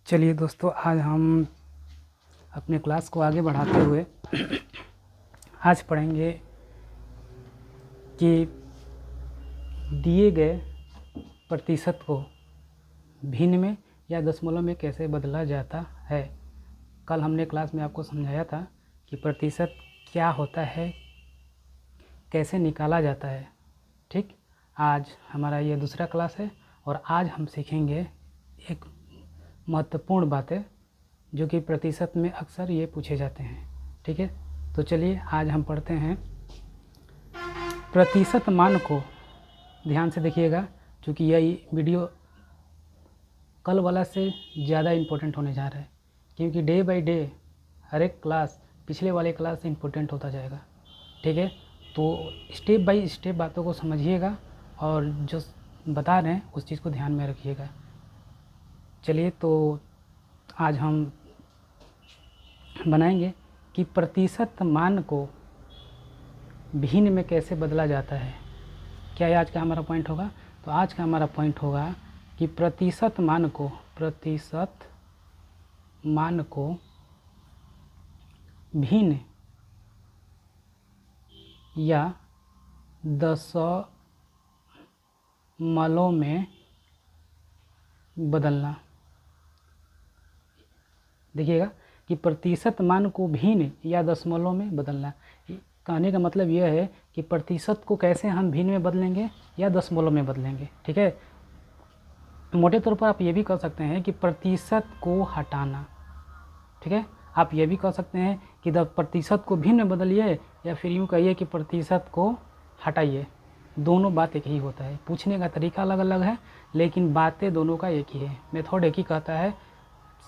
चलिए दोस्तों, आज हम अपने क्लास को आगे बढ़ाते हुए आज पढ़ेंगे कि दिए गए प्रतिशत को भिन्न में या दशमलव में कैसे बदला जाता है। कल हमने क्लास में आपको समझाया था कि प्रतिशत क्या होता है, कैसे निकाला जाता है। ठीक, आज हमारा ये दूसरा क्लास है और आज हम सीखेंगे एक महत्वपूर्ण बातें जो कि प्रतिशत में अक्सर ये पूछे जाते हैं। ठीक है, तो चलिए आज हम पढ़ते हैं प्रतिशत मान को। ध्यान से देखिएगा, क्योंकि यह वीडियो कल वाला से ज़्यादा इम्पोर्टेंट होने जा रहा है, क्योंकि डे बाय डे हर एक क्लास पिछले वाले क्लास से इम्पोर्टेंट होता जाएगा। ठीक है, तो स्टेप बाय स्टेप बातों को समझिएगा और जो बता रहे हैं उस चीज़ को ध्यान में रखिएगा। चलिए, तो आज हम बनाएंगे कि प्रतिशत मान को भिन्न में कैसे बदला जाता है। क्या ये आज का हमारा पॉइंट होगा? तो आज का हमारा पॉइंट होगा कि प्रतिशत मान को भिन्न या दशमलव में बदलना। देखिएगा कि प्रतिशत मान को भिन्न या दशमलव में बदलना। कहने का मतलब यह है कि प्रतिशत को कैसे हम भिन्न में बदलेंगे या दशमलव में बदलेंगे। ठीक है, मोटे तौर पर आप ये भी कह सकते हैं कि प्रतिशत को हटाना। ठीक है, आप ये भी कह सकते हैं कि प्रतिशत को भिन्न में बदलिए, या फिर यूँ कहिए कि प्रतिशत को हटाइए। दोनों बात एक ही होता है, पूछने का तरीका अलग अलग है लेकिन बातें दोनों का एक ही है। मेथड एक ही कहता है,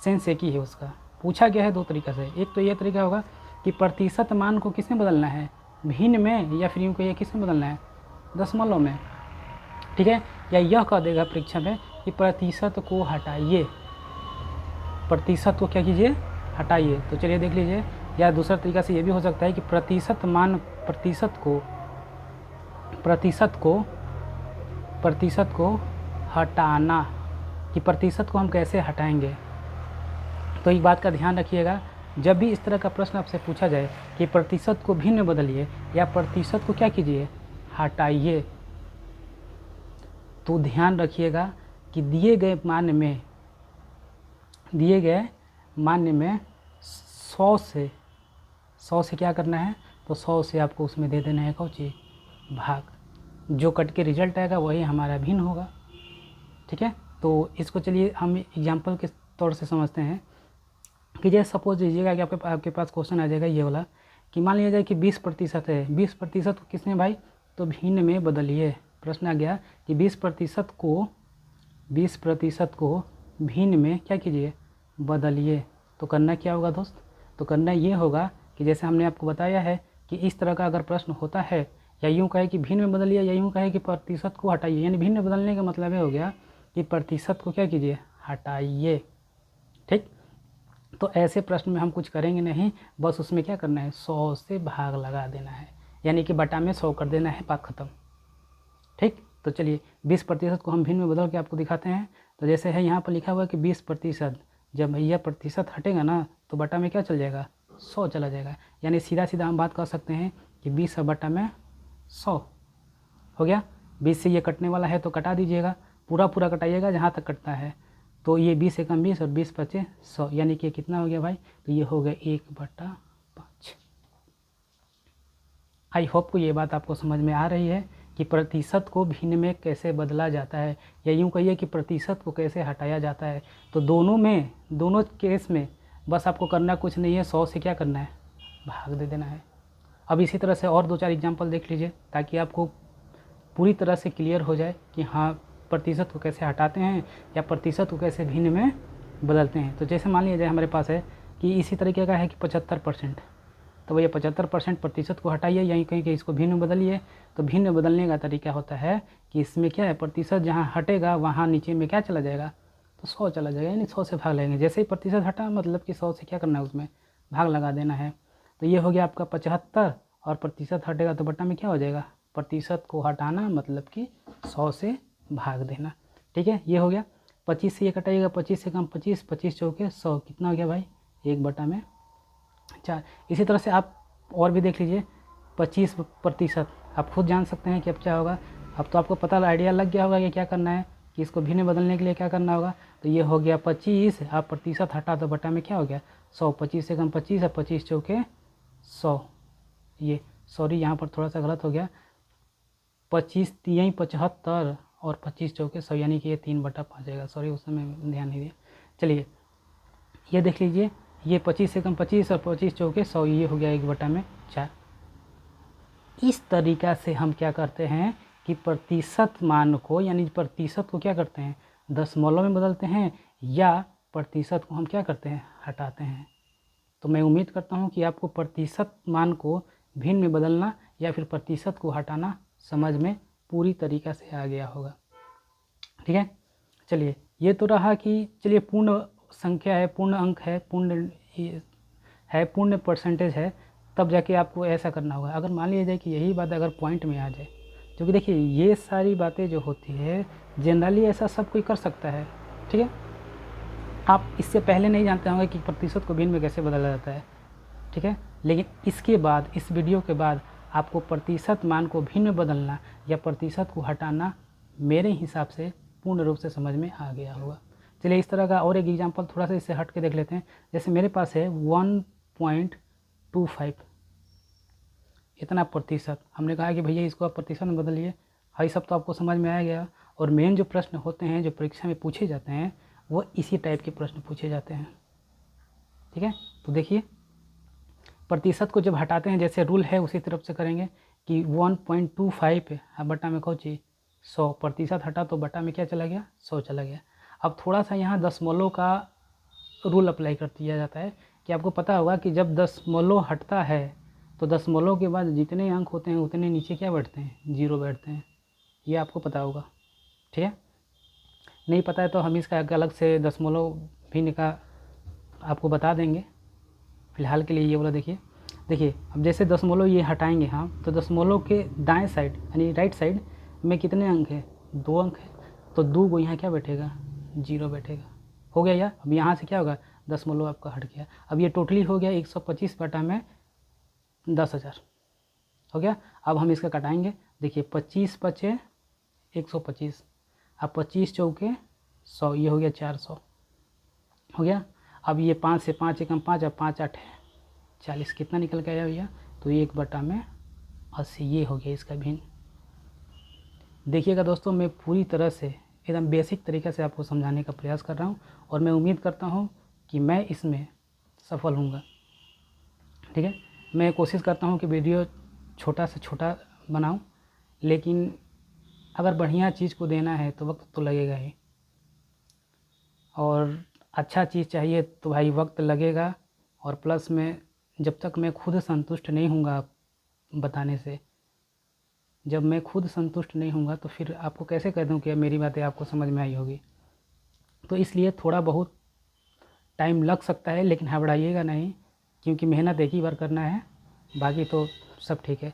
सेंस एक ही है उसका। पूछा गया है दो तरीक़ा से। एक तो ये तरीका होगा कि प्रतिशत मान को किस में बदलना है, भिन्न में, या फिर यूँ कहिए किस में बदलना है, दशमलव में। ठीक है, या यह कह देगा परीक्षा में कि प्रतिशत को हटाइए, प्रतिशत को क्या कीजिए, हटाइए। तो चलिए देख लीजिए। या दूसरा तरीका से ये भी हो सकता है कि प्रतिशत को हटाना, कि प्रतिशत को हम कैसे हटाएंगे। तो एक बात का ध्यान रखिएगा, जब भी इस तरह का प्रश्न आपसे पूछा जाए कि प्रतिशत को भिन्न बदलिए या प्रतिशत को क्या कीजिए, हटाइए, तो ध्यान रखिएगा कि दिए गए मान में 100 से क्या करना है, तो 100 से आपको उसमें दे देना है कौची, भाग। जो कट के रिजल्ट आएगा वही हमारा भिन्न होगा। ठीक है, तो इसको चलिए हम एग्जाम्पल के तौर से समझते हैं कि जैसे सपोज लीजिएगा कि आपके पास क्वेश्चन आ जाएगा ये वाला कि मान लिया जाए कि 20% है। 20% को किसमें भाई, तो भिन्न में बदलिए। प्रश्न आ गया कि 20% को भिन्न में क्या कीजिए, बदलिए। तो करना क्या होगा दोस्त, तो करना ये होगा कि जैसे हमने आपको बताया है कि इस तरह का अगर प्रश्न होता है, या यूँ कहे कि भिन्न में बदलिए, या यूँ कहे कि प्रतिशत को हटाइए, यानी भिन्न बदलने का मतलब ये हो गया कि प्रतिशत को क्या कीजिए, हटाइए। ठीक, तो ऐसे प्रश्न में हम कुछ करेंगे नहीं, बस उसमें क्या करना है, 100 से भाग लगा देना है, यानी कि बटा में 100 कर देना है, बात खत्म। ठीक, तो चलिए 20% को हम भिन्न में बदल के आपको दिखाते हैं। तो जैसे है यहाँ पर लिखा हुआ है कि 20%, जब यह प्रतिशत हटेगा ना तो बटा में क्या चल जाएगा, 100 चला जाएगा। यानी सीधा सीधा हम बात कर सकते हैं कि 20 बटा में 100 हो गया। 20 से ये कटने वाला है तो कटा दीजिएगा, पूरा कटाइएगा जहाँ तक कटता है। तो ये 20 से कम 20 और 20 बचे 100, यानी कि कितना हो गया भाई, तो ये हो गया 1/5। आई होप को ये बात आपको समझ में आ रही है कि प्रतिशत को भिन्न में कैसे बदला जाता है, या यूँ कहिए कि प्रतिशत को कैसे हटाया जाता है। तो दोनों केस में बस आपको करना कुछ नहीं है, 100 से क्या करना है, भाग दे देना है। अब इसी तरह से और 2-4 एग्जाम्पल देख लीजिए ताकि आपको पूरी तरह से क्लियर हो जाए कि हाँ प्रतिशत को कैसे हटाते हैं या प्रतिशत को कैसे भिन्न में बदलते हैं। तो जैसे मान लिया जाए हमारे पास है कि इसी तरीके का है कि 75%, तो भैया 75% प्रतिशत को हटाइए, यहीं कहीं कि इसको भिन्न बदलिए। तो भिन्न बदलने का तरीका होता है कि इसमें क्या है, प्रतिशत जहाँ हटेगा वहाँ नीचे में क्या चला जाएगा, तो 100 चला जाएगा, यानी 100 से भाग लगेंगे। जैसे ही प्रतिशत हटा मतलब कि 100 से क्या करना है, उसमें भाग लगा देना है। तो ये हो गया आपका 75, और प्रतिशत हटेगा तो बटा में क्या हो जाएगा, प्रतिशत को हटाना मतलब कि 100 से भाग देना। ठीक है, ये हो गया 25 से ये कटाइएगा, 25 से कम 25, 25 चौके 100, कितना हो गया भाई 1/4। इसी तरह से आप और भी देख लीजिए 25%, आप खुद जान सकते हैं कि अब क्या होगा। अब तो आपको पता आइडिया लग गया होगा कि क्या करना है, कि इसको भिन्न में बदलने के लिए क्या करना होगा। तो ये हो गया 25, आप प्रतिशत हटा दो, बटा में क्या हो गया 100, 25 से कम 25 है, 25 चौके 100। ये सॉरी यहाँ पर थोड़ा सा गलत हो गया, 25 3 75 और 25 चौके 100, यानी कि ये 3/5 आएगा। सॉरी उस समय ध्यान नहीं दिया। चलिए ये देख लीजिए, ये 25 से कम 25 और 25 चौके 100, ये हो गया 1/4। इस तरीक़ा से हम क्या करते हैं कि प्रतिशत मान को, यानी प्रतिशत को क्या करते हैं दशमलव में बदलते हैं, या प्रतिशत को हम क्या करते हैं हटाते हैं। तो मैं उम्मीद करता हूं कि आपको प्रतिशत मान को भिन्न में बदलना या फिर प्रतिशत को हटाना समझ में पूरी तरीक़ा से आ गया होगा। ठीक है, चलिए ये तो रहा कि चलिए पूर्ण संख्या है, पूर्ण अंक है, पूर्ण परसेंटेज है, तब जाके आपको ऐसा करना होगा। अगर मान लिया जाए कि यही बात अगर पॉइंट में आ जाए, क्योंकि देखिए ये सारी बातें जो होती है जनरली ऐसा सब कोई कर सकता है। ठीक है, आप इससे पहले नहीं जानते होंगे कि प्रतिशत को भिन्न में कैसे बदला जाता है। ठीक है, लेकिन इसके बाद, इस वीडियो के बाद आपको प्रतिशत मान को भिन्न में बदलना या प्रतिशत को हटाना मेरे हिसाब से पूर्ण रूप से समझ में आ गया होगा। चलिए इस तरह का और एक एग्जाम्पल थोड़ा सा इससे हट के देख लेते हैं। जैसे मेरे पास है 1.25, इतना प्रतिशत। हमने कहा कि भैया इसको आप प्रतिशत में बदलिए। हाँ, सब तो आपको समझ में आ गया। और मेन जो प्रश्न होते हैं जो परीक्षा में पूछे जाते हैं वो इसी टाइप के प्रश्न पूछे जाते हैं। ठीक है, तो देखिए प्रतिशत को जब हटाते हैं जैसे रूल है उसी तरफ से करेंगे कि 1.25 है, अब बटा में कौन चीज 100, प्रतिशत हटा तो बटा में क्या चला गया 100 चला गया। अब थोड़ा सा यहाँ दशमलव का रूल अप्लाई कर दिया जाता है कि आपको पता होगा कि जब दशमलव हटता है तो दशमलव के बाद जितने अंक होते हैं उतने नीचे क्या बैठते हैं 0 बैठते हैं, ये आपको पता होगा। ठीक है, नहीं पता है तो हम इसका अलग से दशमलव भिन्न का आपको बता देंगे। फिलहाल के लिए ये वाला देखिए अब जैसे दशमलव ये हटाएंगे हम, तो दशमलव के दाएं साइड यानी राइट साइड में कितने अंक है 2 अंक है, तो 2 को यहाँ क्या बैठेगा 0 बैठेगा। हो गया यार। अब यहाँ से क्या होगा दशमलव आपका हट गया। अब ये टोटली हो गया 125 बटा में 10,000 हो गया। अब हम इसका कटाएंगे। देखिए 25 बचे 125, अब 25 चौके 100, ये हो गया 400 हो गया। अब ये 5 से 5 एकम 5, अब 5 8 40, कितना निकल के आया भैया तो 1/80, ये हो गया इसका भिन्न। देखिएगा दोस्तों, मैं पूरी तरह से एकदम बेसिक तरीक़े से आपको समझाने का प्रयास कर रहा हूँ और मैं उम्मीद करता हूँ कि मैं इसमें सफल होऊंगा। ठीक है, मैं कोशिश करता हूँ कि वीडियो छोटा से छोटा बनाऊँ, लेकिन अगर बढ़िया चीज़ को देना है तो वक्त तो लगेगा ही, और अच्छा चीज़ चाहिए तो भाई वक्त लगेगा। और प्लस में जब तक मैं खुद संतुष्ट नहीं हूँगा बताने से, जब मैं खुद संतुष्ट नहीं हूँगा तो फिर आपको कैसे कह दूँ कि मेरी बातें आपको समझ में आई होगी। तो इसलिए थोड़ा बहुत टाइम लग सकता है, लेकिन घबराइएगा नहीं, क्योंकि मेहनत एक ही बार करना है, बाकी तो सब ठीक है।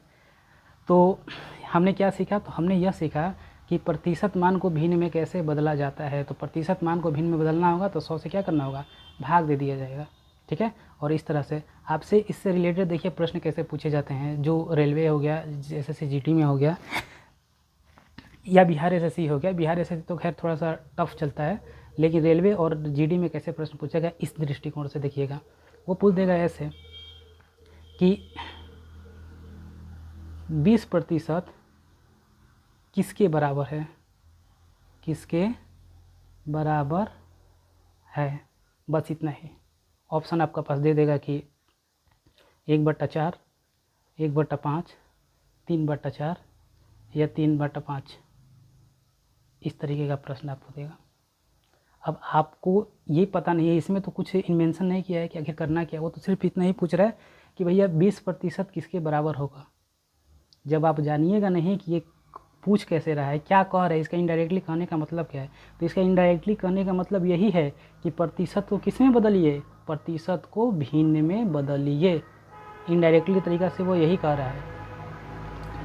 तो हमने क्या सीखा, तो हमने यह सीखा कि प्रतिशत मान को भिन्न में कैसे बदला जाता है। तो प्रतिशत मान को भिन्न में बदलना होगा तो 100 से क्या करना होगा भाग दे दिया जाएगा। ठीक है, और इस तरह से आपसे इससे रिलेटेड देखिए प्रश्न कैसे पूछे जाते हैं, जो रेलवे हो गया, SSC GT में हो गया, या बिहार SSC हो गया। बिहार SSC तो खैर थोड़ा सा टफ चलता है, लेकिन रेलवे और GD में कैसे प्रश्न पूछेगा इस दृष्टिकोण से देखिएगा। वो पूछ देगा ऐसे कि 20% किसके बराबर है, किसके बराबर है, बस इतना ही। ऑप्शन आपका पास दे देगा कि 1/4, 1/5, 3/4 या 3/5, इस तरीके का प्रश्न आपको देगा। अब आपको ये पता नहीं है, इसमें तो कुछ इन्वेंशन नहीं किया है कि आखिर करना क्या, वो तो सिर्फ इतना ही पूछ रहा है कि भैया 20% किसके बराबर होगा। जब आप जानिएगा नहीं कि ये पूछ कैसे रहा है, क्या कह रहा है, इसका इनडायरेक्टली कहने का मतलब क्या है, तो इसका इनडायरेक्टली कहने का मतलब यही है कि प्रतिशत को किस में बदलिए, प्रतिशत को भिन्न में बदलिए। इनडायरेक्टली तरीका से वो यही कह रहा है।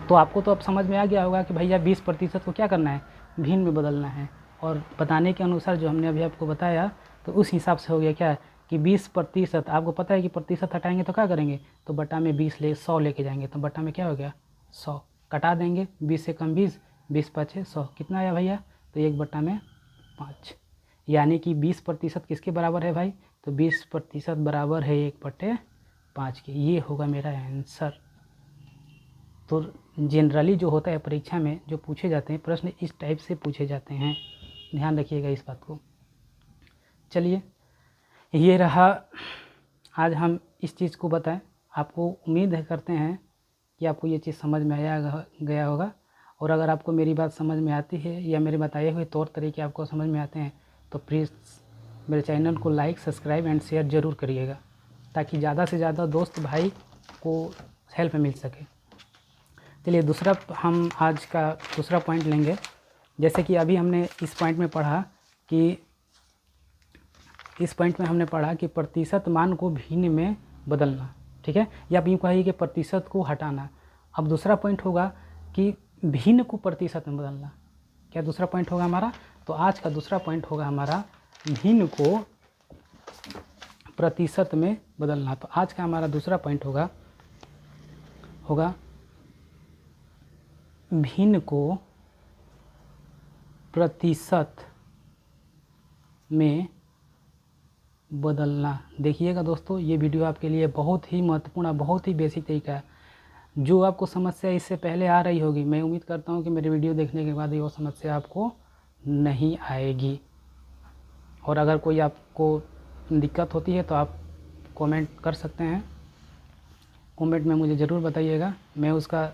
तो आपको तो अब समझ में आ गया होगा कि भैया 20% को क्या करना है भिन्न में बदलना है। और बताने के अनुसार जो हमने अभी आपको बताया तो उस हिसाब से हो गया क्या कि 20%। आपको पता है कि प्रतिशत हटाएंगे तो क्या करेंगे, तो बटा में 100 लेके जाएंगे, तो बटा में क्या हो गया 100, कटा देंगे 20 से कम 20, 20 पचे 100, कितना आया भैया, तो 1/5। यानी कि 20% किसके बराबर है भाई, तो 20% बराबर है 1/5 के। ये होगा मेरा आंसर। तो जनरली जो होता है परीक्षा में जो पूछे जाते हैं प्रश्न इस टाइप से पूछे जाते हैं, ध्यान रखिएगा इस बात को। चलिए ये रहा, आज हम इस चीज़ को बताएं। आपको उम्मीद है करते हैं कि आपको ये चीज़ समझ में गया होगा। और अगर आपको मेरी बात समझ में आती है या मेरे बताए हुए तौर तरीके आपको समझ में आते हैं तो प्लीज़ मेरे चैनल को लाइक, सब्सक्राइब एंड शेयर ज़रूर करिएगा, ताकि ज़्यादा से ज़्यादा दोस्त भाई को हेल्प मिल सके। चलिए दूसरा, हम आज का दूसरा पॉइंट लेंगे। जैसे कि अभी हमने इस पॉइंट में पढ़ा कि प्रतिशत मान को भिन्न में बदलना, ठीक है, या आप यूँ कहिए कि प्रतिशत को हटाना। अब दूसरा पॉइंट होगा कि भिन्न को प्रतिशत में बदलना। क्या दूसरा पॉइंट होगा हमारा, तो आज का दूसरा पॉइंट होगा हमारा भिन्न को प्रतिशत में बदलना। तो आज का हमारा दूसरा पॉइंट होगा भिन्न को प्रतिशत में बदलना। देखिएगा दोस्तों, ये वीडियो आपके लिए बहुत ही महत्वपूर्ण, बहुत ही बेसिक तरीका है। जो आपको समस्या इससे पहले आ रही होगी, मैं उम्मीद करता हूँ कि मेरे वीडियो देखने के बाद वो समस्या आपको नहीं आएगी। और अगर कोई आपको दिक्कत होती है तो आप कमेंट कर सकते हैं, कमेंट में मुझे ज़रूर बताइएगा, मैं उसका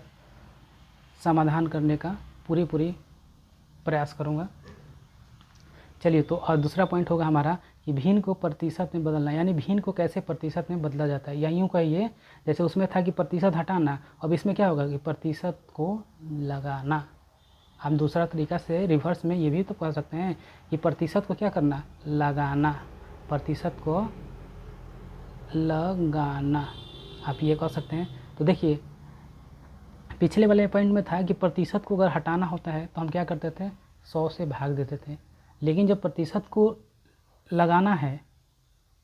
समाधान करने का पूरी प्रयास करूँगा। चलिए, तो और दूसरा पॉइंट होगा हमारा कि भिन्न को प्रतिशत में बदलना, यानी भिन्न को कैसे प्रतिशत में बदला जाता है। या यूँ कहिए, जैसे उसमें था कि प्रतिशत हटाना, अब इसमें क्या होगा कि प्रतिशत को लगाना। हम दूसरा तरीका से रिवर्स में ये भी तो कह सकते हैं कि प्रतिशत को क्या करना, लगाना, प्रतिशत को लगाना, आप ये कह सकते हैं। तो देखिए, पिछले वाले पॉइंट में था कि प्रतिशत को अगर हटाना होता है तो हम क्या करते थे, 100 से भाग देते थे। लेकिन जब प्रतिशत को लगाना है,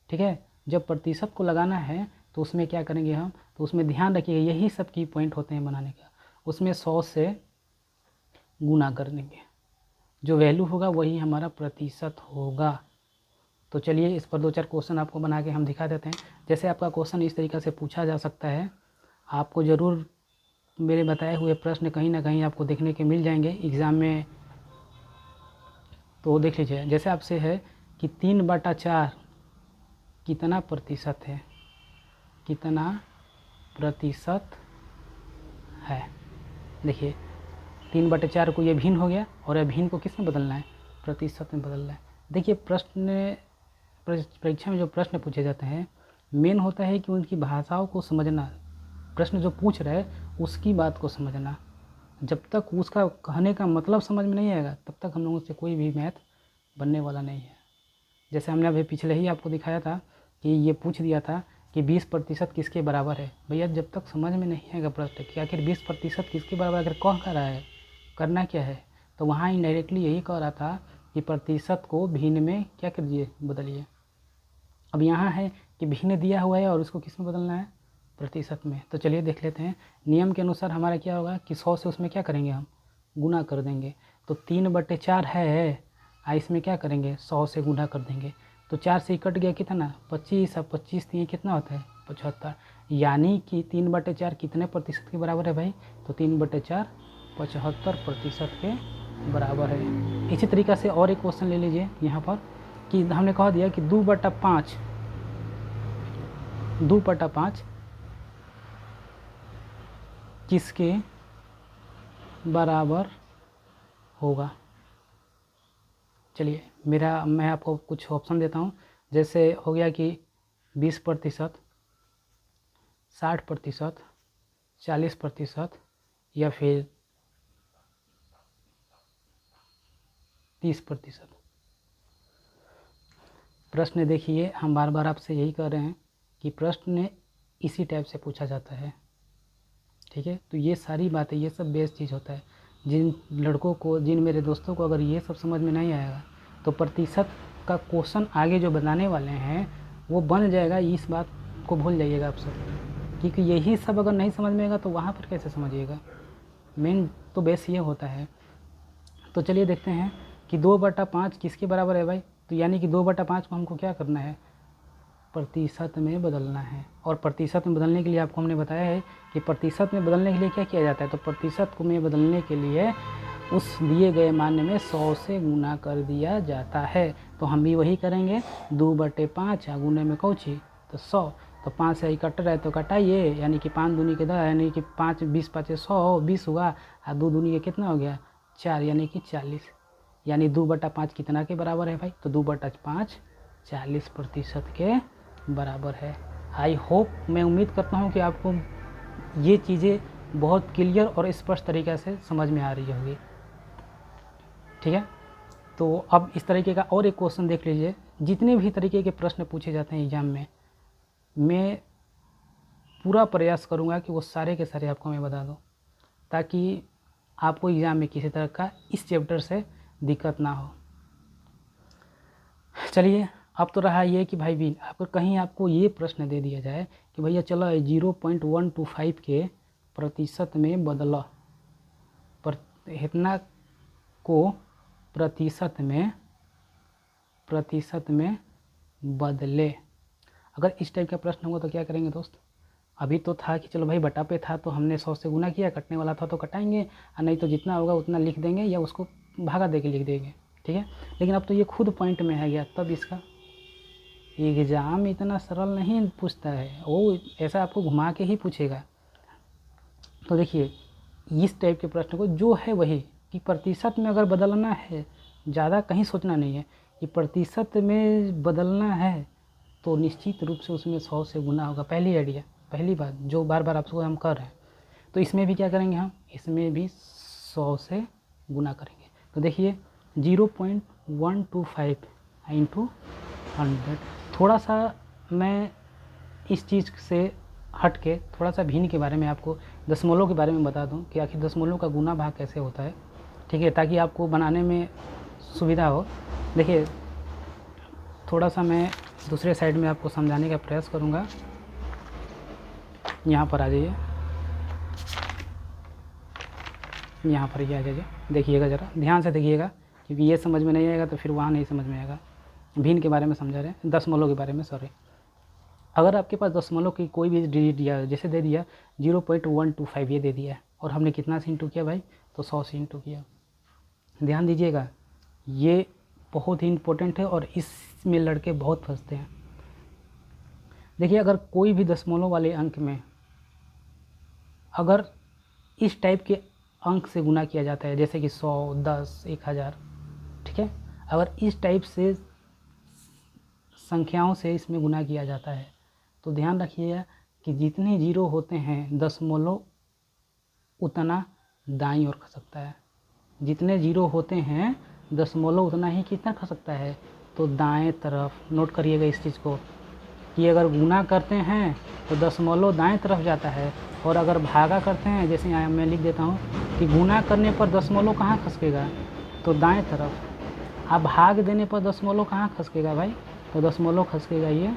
ठीक है, जब प्रतिशत को लगाना है तो उसमें क्या करेंगे हम, तो उसमें ध्यान रखिएगा, यही सब की पॉइंट होते हैं बनाने का। उसमें 100 से गुना कर देंगे, जो वैल्यू होगा वही हमारा प्रतिशत होगा। तो चलिए इस पर 2-4 क्वेश्चन आपको बना के हम दिखा देते हैं। जैसे आपका क्वेश्चन इस तरीक़ा से पूछा जा सकता है, आपको ज़रूर मेरे बताए हुए प्रश्न कहीं ना कहीं आपको देखने के मिल जाएंगे एग्ज़ाम में। तो देख लीजिए, जैसे आपसे है कि 3/4 कितना प्रतिशत है, कितना प्रतिशत है। देखिए 3/4 को ये भिन्न हो गया और ये भिन्न को किस में बदलना है, प्रतिशत में बदलना है। देखिए परीक्षा में जो प्रश्न पूछे जाते हैं, मेन होता है कि उनकी भाषाओं को समझना, प्रश्न जो पूछ रहे हैं उसकी बात को समझना। जब तक उसका कहने का मतलब समझ में नहीं आएगा तब तक हम लोगों से कोई भी मैथ बनने वाला नहीं है। जैसे हमने अभी पिछले ही आपको दिखाया था कि ये पूछ दिया था कि 20% किसके बराबर है। भैया जब तक समझ में नहीं आएगा प्रश्न कि आखिर 20% किसके बराबर अगर कह रहा है, करना क्या है, तो वहाँ इनडायरेक्टली यही कह रहा था कि प्रतिशत को भिन्न में क्या कीजिए, बदलिए। अब यहाँ है कि भिन्न दिया हुआ है और उसको किस में बदलना है, प्रतिशत में। तो चलिए देख लेते हैं। नियम के अनुसार हमारा क्या होगा कि 100 से उसमें क्या करेंगे, हम गुना कर देंगे। तो 3/4 है, इसमें क्या करेंगे, 100 से गुना कर देंगे। तो 4 से कट गया कितना, 25। अब 25 ये कितना होता है, 75। यानी कि 3/4 कितने प्रतिशत के बराबर है भाई, तो 3/4 75% के बराबर है। इसी तरीक़ा से और एक क्वेश्चन ले लीजिए यहाँ पर कि हमने कह दिया कि 2/5 किसके बराबर होगा। चलिए मैं आपको कुछ ऑप्शन देता हूँ। जैसे हो गया कि 20%, 60%, 40% या फिर 30%। प्रश्न देखिए, हम बार बार आपसे यही कह रहे हैं कि प्रश्न इसी टाइप से पूछा जाता है, ठीक है। तो ये सारी बातें, ये सब बेस चीज़ होता है। जिन लड़कों को, जिन मेरे दोस्तों को अगर ये सब समझ में नहीं आएगा तो प्रतिशत का क्वेश्चन आगे जो बनाने वाले हैं वो बन जाएगा, इस बात को भूल जाइएगा आप सब, क्योंकि यही सब अगर नहीं समझ में आएगा तो वहाँ पर कैसे समझिएगा। मेन तो बेस ये होता है। तो चलिए देखते हैं कि 2/5 किसके बराबर है भाई। तो यानी कि 2/5 को हमको क्या करना है, प्रतिशत में बदलना है। और प्रतिशत में बदलने के लिए आपको हमने बताया है कि प्रतिशत में बदलने के लिए क्या किया जाता है। तो प्रतिशत को में बदलने के लिए उस दिए गए मान में 100 से गुना कर दिया जाता है। तो हम भी वही करेंगे, 2/5 गुने में कौची तो 100। तो 5 से ही कट रहा है तो कटाइए, यानी कि 5 दूनी के 10, यानी कि 5 20 5 100 20 हुआ, और 2 दूनी के कितना हो गया 4, यानी कि 40। यानी 2/5 कितना के बराबर है भाई, तो 2/5 40% के बराबर है। आई होप, मैं उम्मीद करता हूँ कि आपको ये चीज़ें बहुत क्लियर और स्पष्ट तरीक़े से समझ में आ रही होगी। ठीक है, तो अब इस तरीके का और एक क्वेश्चन देख लीजिए। जितने भी तरीके के प्रश्न पूछे जाते हैं एग्ज़ाम में, मैं पूरा प्रयास करूँगा कि वो सारे के सारे आपको मैं बता दूँ, ताकि आपको एग्ज़ाम में किसी तरह का इस चैप्टर से दिक्कत ना हो। चलिए, अब तो रहा ये कि भाई भी अगर कहीं आपको ये प्रश्न दे दिया जाए कि भैया चलो 0.125 के प्रतिशत में बदला, इतना को प्रतिशत में बदले, अगर इस टाइप का प्रश्न होगा तो क्या करेंगे दोस्त। अभी तो था कि चलो भाई बटा पे था तो हमने 100 से गुना किया, कटने वाला था तो कटाएंगे, और नहीं तो जितना होगा उतना लिख देंगे या उसको भागा दे के लिख देंगे। ठीक है, लेकिन अब तो ये खुद पॉइंट में है गया, तब इसका एग्ज़ाम इतना सरल नहीं पूछता है, वो ऐसा आपको घुमा के ही पूछेगा। तो देखिए, इस टाइप के प्रश्न को जो है वही कि प्रतिशत में अगर बदलना है, ज़्यादा कहीं सोचना नहीं है, कि प्रतिशत में बदलना है तो निश्चित रूप से उसमें 100 से गुना होगा। पहली आइडिया, पहली बात जो बार बार आपको हम कर रहे हैं। तो इसमें भी क्या करेंगे हम, इसमें भी 100 से गुना करेंगे। तो देखिए 0.125 इंटू 100। थोड़ा सा मैं इस चीज़ से हट के थोड़ा सा भिन्न के बारे में आपको, दशमलव के बारे में बता दूं कि आखिर दशमलव का गुना भाग कैसे होता है। ठीक है, ताकि आपको बनाने में सुविधा हो। देखिए, थोड़ा सा मैं दूसरे साइड में आपको समझाने का प्रयास करूंगा। यहाँ पर आ जाइए, यहाँ पर ये आ जाइए, देखिएगा ज़रा ध्यान से देखिएगा, क्योंकि ये समझ में नहीं आएगा तो फिर वहाँ नहीं समझ में आएगा। भिन्न के बारे में समझा रहे हैं, दशमलव के बारे में, सॉरी। अगर आपके पास दशमलव की कोई भी डिजिट दिया, जैसे दे दिया 0.125 ये दे दिया है, और हमने कितना से इंटू किया भाई, तो 100 से इंटू किया। ध्यान दीजिएगा, ये बहुत ही इम्पोर्टेंट है और इसमें लड़के बहुत फंसते हैं। देखिए, अगर कोई भी दशमलव वाले अंक में अगर इस टाइप के अंक से गुना किया जाता है, जैसे कि 100, 10, 1000, ठीक है, अगर इस टाइप से संख्याओं से इसमें गुना किया जाता है तो ध्यान रखिएगा कि जितने जीरो होते हैं दशमलव उतना दाईं ओर खसकता है। जितने जीरो होते हैं दशमलव उतना ही कितना खसकता है, तो दाएं तरफ। नोट करिएगा इस चीज़ को कि अगर गुना करते हैं तो दशमलव दाएं तरफ जाता है, और अगर भागा करते हैं, जैसे यहाँ मैं लिख देता हूँ कि गुना करने पर दशमलव कहाँ खसकेगा, तो दाएं तरफ। अब भाग देने पर दशमलव कहाँ खसकेगा भाई, तो दशमलव खसकेगा ये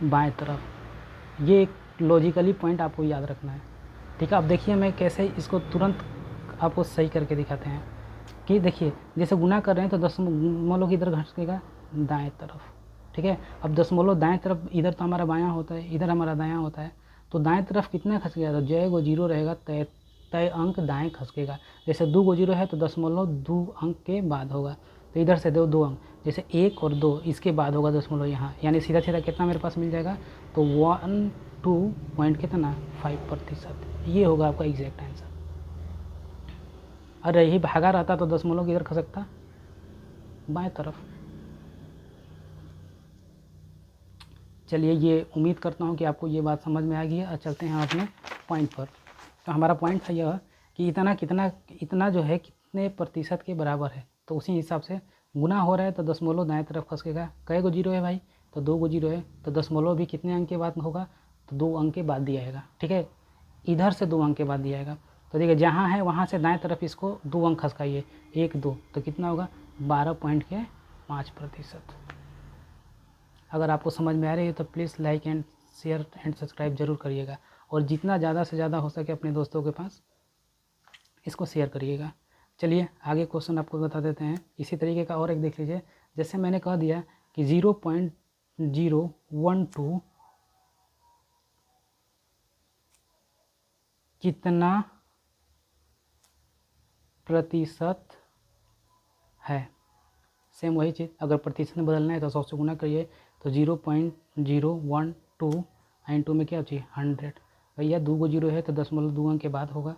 बाएं तरफ। ये एक लॉजिकली पॉइंट आपको याद रखना है। ठीक है, अब देखिए मैं कैसे इसको तुरंत आपको सही करके दिखाते हैं कि देखिए, जैसे गुना कर रहे हैं तो दशमलव किधर खसकेगा, दाएं तरफ। ठीक है, अब दशमलव दाएं तरफ, इधर तो हमारा बायां होता है, इधर हमारा दायां होता है, तो दाएं तरफ कितना खसकेगा, तो जय गो जीरो रहेगा, तय अंक दाएं खसकेगा। जैसे 2 गो जीरो है तो दशमलव 2 अंक के बाद होगा, तो इधर से 2 अंक, जैसे 1 और 2 इसके बाद होगा दशमलव यहाँ, यानी सीधा सीधा कितना मेरे पास मिल जाएगा, तो 12 पॉइंट कितना 5%। ये होगा आपका एग्जैक्ट आंसर। अरे यही भागा रहता तो दशमलव किधर खसकता, बाएं तरफ। चलिए, ये उम्मीद करता हूँ कि आपको ये बात समझ में आ गई है। और चलते हैं अपने पॉइंट पर। तो हमारा पॉइंट था यह कि इतना जो है कितने प्रतिशत के बराबर है, तो उसी हिसाब से गुना हो रहा है तो दशमलव दाएं तरफ खसकेगा। कई गो जीरो है भाई, तो 2 गो जीरो है, तो दशमलव भी कितने अंक के बाद होगा, तो 2 अंक के बाद दिया जाएगा। ठीक है, इधर से 2 अंक के बाद दिया जाएगा, तो देखिए जहाँ है वहाँ से दाएं तरफ इसको 2 अंक खसकाइए, 1 2, तो कितना होगा 12.5%। अगर आपको समझ में आ रही है तो please like and share and subscribe जरूर करिएगा, और जितना ज़्यादा से ज़्यादा हो सके अपने दोस्तों के पास इसको शेयर करिएगा। चलिए आगे क्वेश्चन आपको बता देते हैं। इसी तरीके का और एक देख लीजिए। जैसे मैंने कह दिया कि 0.012 कितना प्रतिशत है। सेम वही चीज़, अगर प्रतिशत में बदलना है तो 100 से गुना करिए, तो 0.012 इंटू में क्या चाहिए 100। भैया 2 गो जीरो है तो 0.2 अंक के बाद होगा,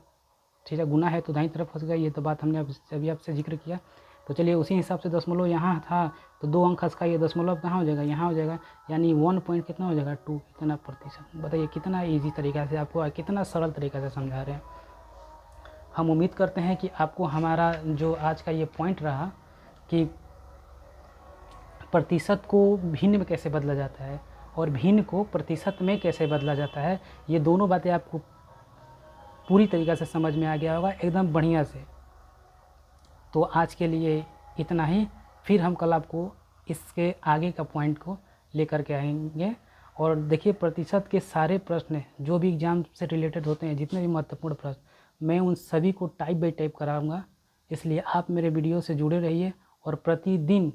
ठीक है। गुना है तो दाईं तरफ फंस गया, ये तो बात हमने अभी आपसे जिक्र किया। तो चलिए उसी हिसाब से दशमलव यहाँ था तो 2 अंक खसका, ये दशमलव कहाँ हो जाएगा, यहाँ हो जाएगा, यानी 1 पॉइंट कितना हो जाएगा 2, कितना प्रतिशत। बताइए कितना ईजी तरीका से आपको, कितना सरल तरीका से समझा रहे हैं। हम उम्मीद करते हैं कि आपको हमारा जो आज का ये पॉइंट रहा कि प्रतिशत को भिन्न में कैसे बदला जाता है और भिन्न को प्रतिशत में कैसे बदला जाता है, ये दोनों बातें आपको पूरी तरीक़ा से समझ में आ गया होगा एकदम बढ़िया से। तो आज के लिए इतना ही, फिर हम कल आपको इसके आगे का पॉइंट को लेकर के आएंगे। और देखिए प्रतिशत के सारे प्रश्न जो भी एग्ज़ाम से रिलेटेड होते हैं, जितने भी महत्वपूर्ण प्रश्न, मैं उन सभी को टाइप बाई टाइप कराऊंगा। इसलिए आप मेरे वीडियो से जुड़े रहिए और प्रतिदिन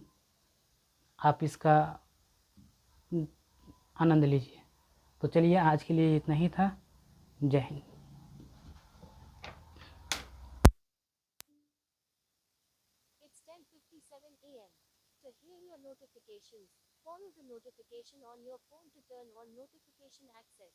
आप इसका आनंद लीजिए। तो चलिए आज के लिए इतना ही था। जय Hind. It's 10:57 a.m. To hear your notifications, follow the notification on your phone to turn on notification access.